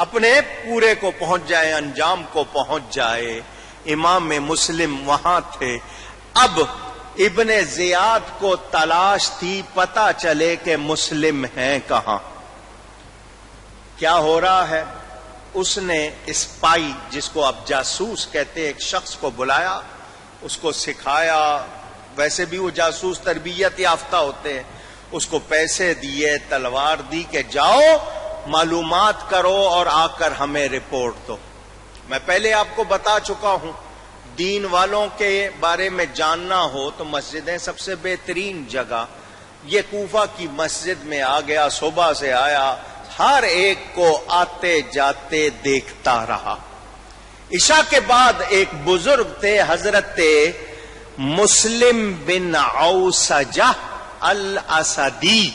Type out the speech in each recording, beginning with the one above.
اپنے پورے کو پہنچ جائے، انجام کو پہنچ جائے۔ امام مسلم وہاں تھے۔ اب ابن زیاد کو تلاش تھی، پتہ چلے کہ مسلم ہیں کہاں، کیا ہو رہا ہے۔ اس نے اسپائی، جس کو اب جاسوس کہتے، ایک شخص کو بلایا، اس کو سکھایا، ویسے بھی وہ جاسوس تربیت یافتہ ہوتے ہیں، اس کو پیسے دیے، تلوار دی کہ جاؤ معلومات کرو اور آ کر ہمیں رپورٹ دو۔ میں پہلے آپ کو بتا چکا ہوں، دین والوں کے بارے میں جاننا ہو تو مسجدیں سب سے بہترین جگہ۔ یہ کوفہ کی مسجد میں آ گیا، صبح سے آیا، ہر ایک کو آتے جاتے دیکھتا رہا۔ عشاء کے بعد ایک بزرگ تھے، حضرت مسلم بن اوسجہ الاسدی،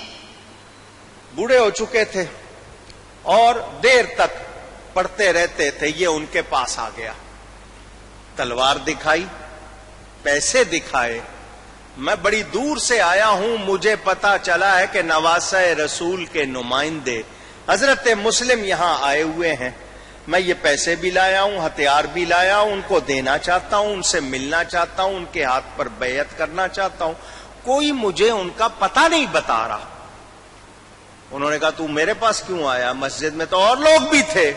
بوڑھے ہو چکے تھے اور دیر تک پڑھتے رہتے تھے۔ یہ ان کے پاس آ گیا، تلوار دکھائی، پیسے دکھائے، میں بڑی دور سے آیا ہوں، مجھے پتا چلا ہے کہ نواسہ رسول کے نمائندے حضرت مسلم یہاں آئے ہوئے ہیں، میں یہ پیسے بھی لایا ہوں، ہتھیار بھی لایا ہوں، ان کو دینا چاہتا ہوں، ان سے ملنا چاہتا ہوں، ان کے ہاتھ پر بیعت کرنا چاہتا ہوں، کوئی مجھے ان کا پتہ نہیں بتا رہا۔ انہوں نے کہا تو میرے پاس کیوں آیا، مسجد میں تو اور لوگ بھی تھے۔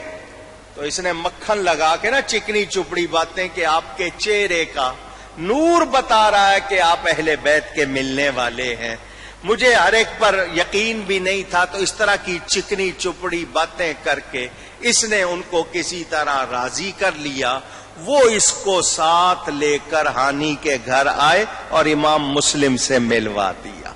تو اس نے مکھن لگا کے نا چکنی چپڑی باتیں کہ آپ کے چہرے کا نور بتا رہا ہے کہ آپ اہل بیت کے ملنے والے ہیں، مجھے ہر ایک پر یقین بھی نہیں تھا، تو اس طرح کی چکنی چپڑی باتیں کر کے اس نے ان کو کسی طرح راضی کر لیا۔ وہ اس کو ساتھ لے کر ہانی کے گھر آئے اور امام مسلم سے ملوا دیا۔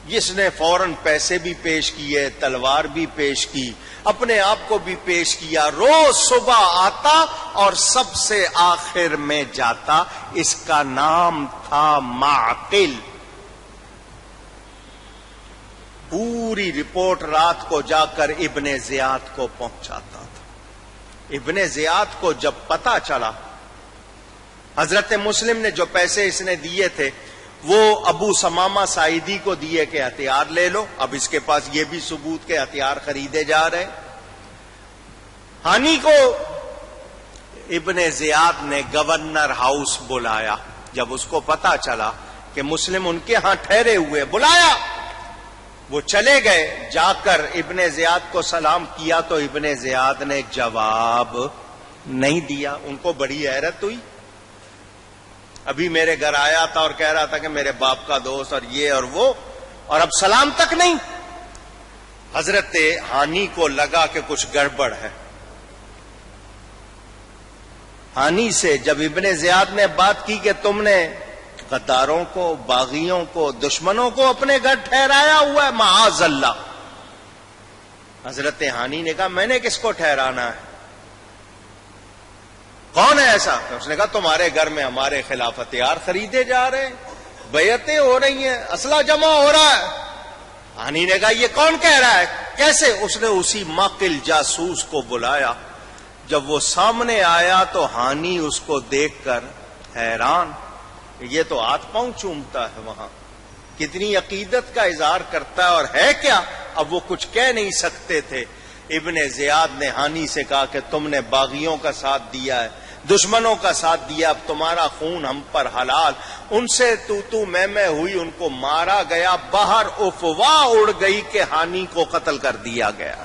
جس نے فوراً پیسے بھی پیش کیے، تلوار بھی پیش کی، اپنے آپ کو بھی پیش کیا، روز صبح آتا اور سب سے آخر میں جاتا۔ اس کا نام تھا معقل۔ پوری رپورٹ رات کو جا کر ابن زیاد کو پہنچاتا تھا۔ ابن زیاد کو جب پتا چلا، حضرت مسلم نے جو پیسے اس نے دیے تھے وہ ابو سمامہ ساعدی کو دیے کہ ہتھیار لے لو، اب اس کے پاس یہ بھی ثبوت کے ہتھیار خریدے جا رہے۔ ہانی کو ابن زیاد نے گورنر ہاؤس بلایا، جب اس کو پتا چلا کہ مسلم ان کے ہاں ٹھہرے ہوئے، بلایا، وہ چلے گئے، جا کر ابن زیاد کو سلام کیا تو ابن زیاد نے جواب نہیں دیا۔ ان کو بڑی حیرت ہوئی، ابھی میرے گھر آیا تھا اور کہہ رہا تھا کہ میرے باپ کا دوست اور یہ اور وہ، اور اب سلام تک نہیں۔ حضرت ہانی کو لگا کہ کچھ گڑبڑ ہے۔ ہانی سے جب ابن زیاد نے بات کی کہ تم نے غداروں کو، باغیوں کو، دشمنوں کو اپنے گھر ٹھہرایا ہوا ہے، معاذ اللہ، حضرت ہانی نے کہا میں نے کس کو ٹھہرانا ہے، کون ہے ایسا؟ اس نے کہا تمہارے گھر میں ہمارے خلاف ہتھیار خریدے جا رہے ہیں، بیعتیں ہو رہی ہیں، اسلحہ جمع ہو رہا ہے۔ ہانی نے کہا یہ کون کہہ رہا ہے، کیسے؟ اس نے اسی معقل جاسوس کو بلایا۔ جب وہ سامنے آیا تو ہانی اس کو دیکھ کر حیران، یہ تو ہاتھ پاؤں چومتا ہے، وہاں کتنی عقیدت کا اظہار کرتا ہے، اور ہے کیا؟ اب وہ کچھ کہہ نہیں سکتے تھے۔ ابن زیاد نے ہانی سے کہا کہ تم نے باغیوں کا ساتھ دیا ہے، دشمنوں کا ساتھ دیا، اب تمہارا خون ہم پر حلال۔ ان سے تو میں ہوئی، ان کو مارا گیا، باہر افواہ اڑ گئی کہ ہانی کو قتل کر دیا گیا۔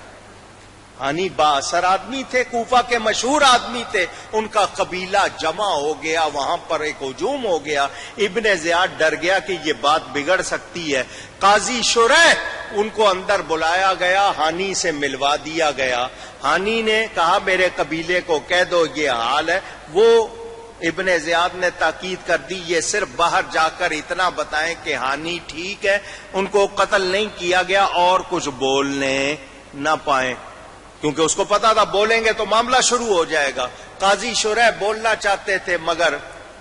ہانی با اثر آدمی تھے، کوفہ کے مشہور آدمی تھے، ان کا قبیلہ جمع ہو گیا، وہاں پر ایک ہجوم ہو گیا۔ ابن زیاد ڈر گیا کہ یہ بات بگڑ سکتی ہے۔ قاضی شریح ان کو اندر بلایا گیا، ہانی سے ملوا دیا گیا۔ ہانی نے کہا میرے قبیلے کو کہہ دو یہ حال ہے۔ وہ ابن زیاد نے تاکید کر دی یہ صرف باہر جا کر اتنا بتائیں کہ ہانی ٹھیک ہے، ان کو قتل نہیں کیا گیا، اور کچھ بولنے نہ پائیں، کیونکہ اس کو پتا تھا بولیں گے تو معاملہ شروع ہو جائے گا۔ قاضی شریح بولنا چاہتے تھے مگر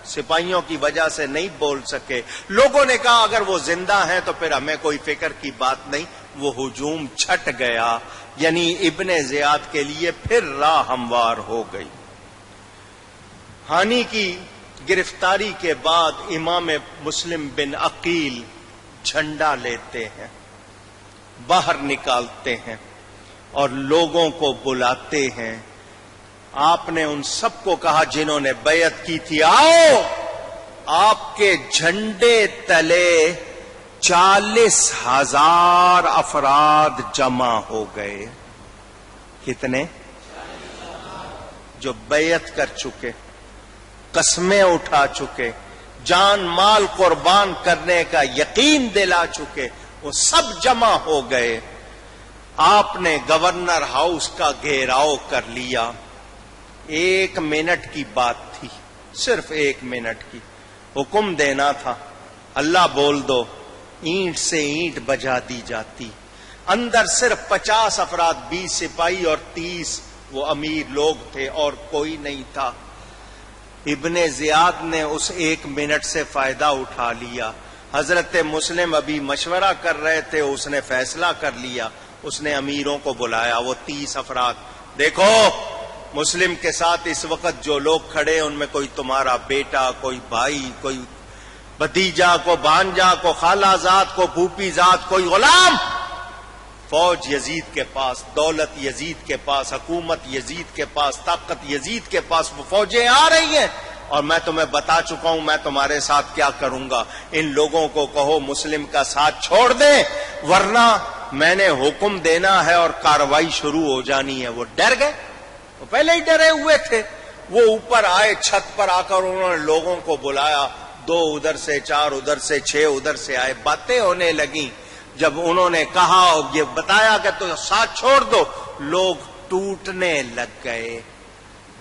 سپاہیوں کی وجہ سے نہیں بول سکے۔ لوگوں نے کہا اگر وہ زندہ ہیں تو پھر ہمیں کوئی فکر کی بات نہیں۔ وہ ہجوم چھٹ گیا، یعنی ابن زیاد کے لیے پھر راہ ہموار ہو گئی۔ ہانی کی گرفتاری کے بعد امام مسلم بن عقیل جھنڈا لیتے ہیں، باہر نکالتے ہیں، اور لوگوں کو بلاتے ہیں. آپ نے ان سب کو کہا جنہوں نے بیعت کی تھی، آؤ آپ کے جھنڈے تلے 40,000 افراد جمع ہو گئے. کتنے؟ جو بیعت کر چکے، قسمیں اٹھا چکے، جان مال قربان کرنے کا یقین دلا چکے، وہ سب جمع ہو گئے. آپ نے گورنر ہاؤس کا گھیراؤ کر لیا. 1 منٹ کی بات تھی، صرف 1 منٹ کی. حکم دینا تھا، اللہ بول دو، اینٹ سے اینٹ بجا دی جاتی. اندر صرف 50 افراد، 20 سپاہی اور 30 وہ امیر لوگ تھے، اور کوئی نہیں تھا. ابن زیاد نے اس 1 منٹ سے فائدہ اٹھا لیا. حضرت مسلم ابھی مشورہ کر رہے تھے، اس نے فیصلہ کر لیا. اس نے امیروں کو بلایا، وہ 30 افراد. دیکھو مسلم کے ساتھ اس وقت جو لوگ کھڑے ہیں ان میں کوئی تمہارا بیٹا، کوئی بھائی، کوئی بھتیجا، کو بھانجا، کو خالہ زاد، کو پھوپھی زاد، کوئی غلام. فوج یزید کے پاس، دولت یزید کے پاس، حکومت یزید کے پاس، طاقت یزید کے پاس. وہ فوجیں آ رہی ہیں اور میں تمہیں بتا چکا ہوں میں تمہارے ساتھ کیا کروں گا. ان لوگوں کو کہو مسلم کا ساتھ چھوڑ دیں، ورنہ میں نے حکم دینا ہے اور کارروائی شروع ہو جانی ہے. وہ ڈر گئے، وہ پہلے ہی ڈرے ہوئے تھے. وہ اوپر آئے، چھت پر آ کر انہوں نے لوگوں کو بلایا. 2 ادھر سے، 4 ادھر سے، 6 ادھر سے آئے. باتیں ہونے لگیں. جب انہوں نے کہا اور یہ بتایا کہ تو ساتھ چھوڑ دو، لوگ ٹوٹنے لگ گئے.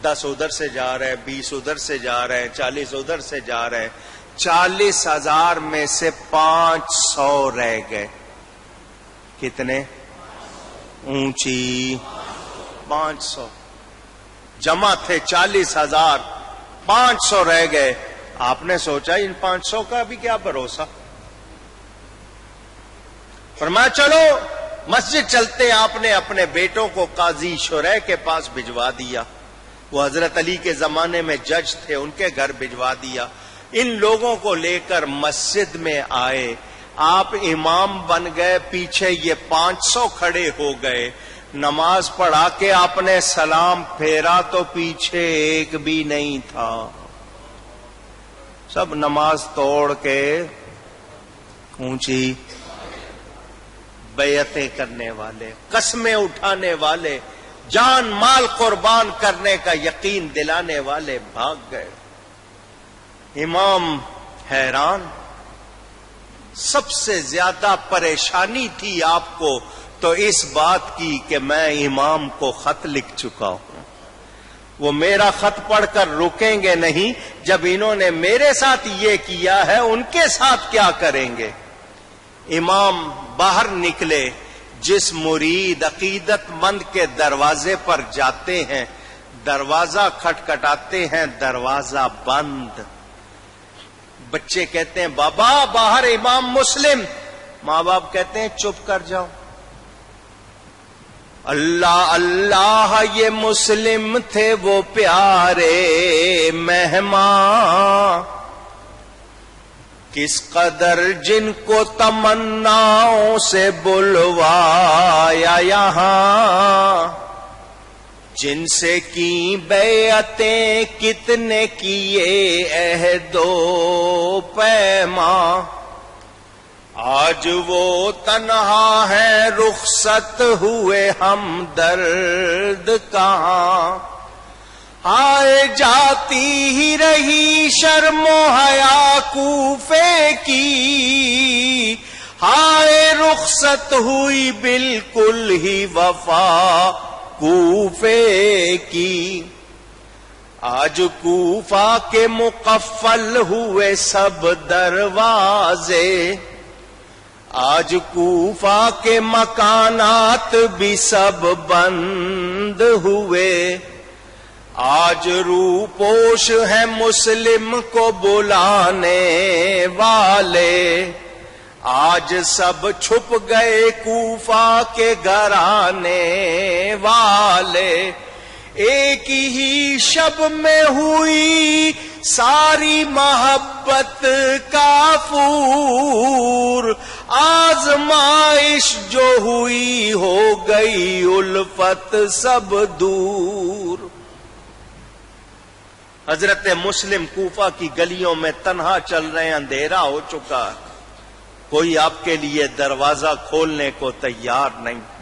10 ادھر سے جا رہے، 20 ادھر سے جا رہے، 40 ادھر سے جا رہے. 40,000 میں سے 500 رہ گئے. کتنے؟ اونچی 500 جمع تھے. 40,000، 500 رہ گئے. آپ نے سوچا ان 500 کا بھی کیا بھروسہ. فرمایا چلو مسجد چلتے. آپ نے اپنے بیٹوں کو قاضی شریح کے پاس بھجوا دیا. وہ حضرت علی کے زمانے میں جج تھے، ان کے گھر بھجوا دیا. ان لوگوں کو لے کر مسجد میں آئے. آپ امام بن گئے، پیچھے یہ 500 کھڑے ہو گئے. نماز پڑھا کے آپ نے سلام پھیرا تو پیچھے ایک بھی نہیں تھا. سب نماز توڑ کے اونچی بیعتیں کرنے والے، قسمیں اٹھانے والے، جان مال قربان کرنے کا یقین دلانے والے بھاگ گئے. امام حیران. سب سے زیادہ پریشانی تھی آپ کو تو اس بات کی کہ میں امام کو خط لکھ چکا ہوں. وہ میرا خط پڑھ کر رکیں گے نہیں. جب انہوں نے میرے ساتھ یہ کیا ہے ان کے ساتھ کیا کریں گے. امام باہر نکلے. جس مرید عقیدت مند کے دروازے پر جاتے ہیں، دروازہ کھٹکھٹاتے ہیں، دروازہ بند. بچے کہتے ہیں بابا باہر امام مسلم. ماں باپ کہتے ہیں چپ کر جاؤ. اللہ اللہ یہ مسلم تھے وہ پیارے مہمان، کس قدر جن کو تمناؤں سے بلوایا یہاں، جن سے کی بیعتیں کتنے کیے عہد و پیمان، آج وہ تنہا ہے رخصت ہوئے ہم درد کہاں، آئے جاتی ہی رہی شرم و حیا کوفے کی، آئے رخصت ہوئی بالکل ہی وفا کوفے کی، آج کوفہ کے مقفل ہوئے سب دروازے، آج کوفہ کے مکانات بھی سب بند ہوئے، آج روپوش ہے مسلم کو بلانے والے، آج سب چھپ گئے کوفہ کے گھرانے والے، ایک ہی شب میں ہوئی ساری محبت کافور، آزمائش جو ہوئی ہو گئی الفت سب دور۔ حضرت مسلم کوفہ کی گلیوں میں تنہا چل رہے ہیں، اندھیرا ہو چکا، کوئی آپ کے لیے دروازہ کھولنے کو تیار نہیں۔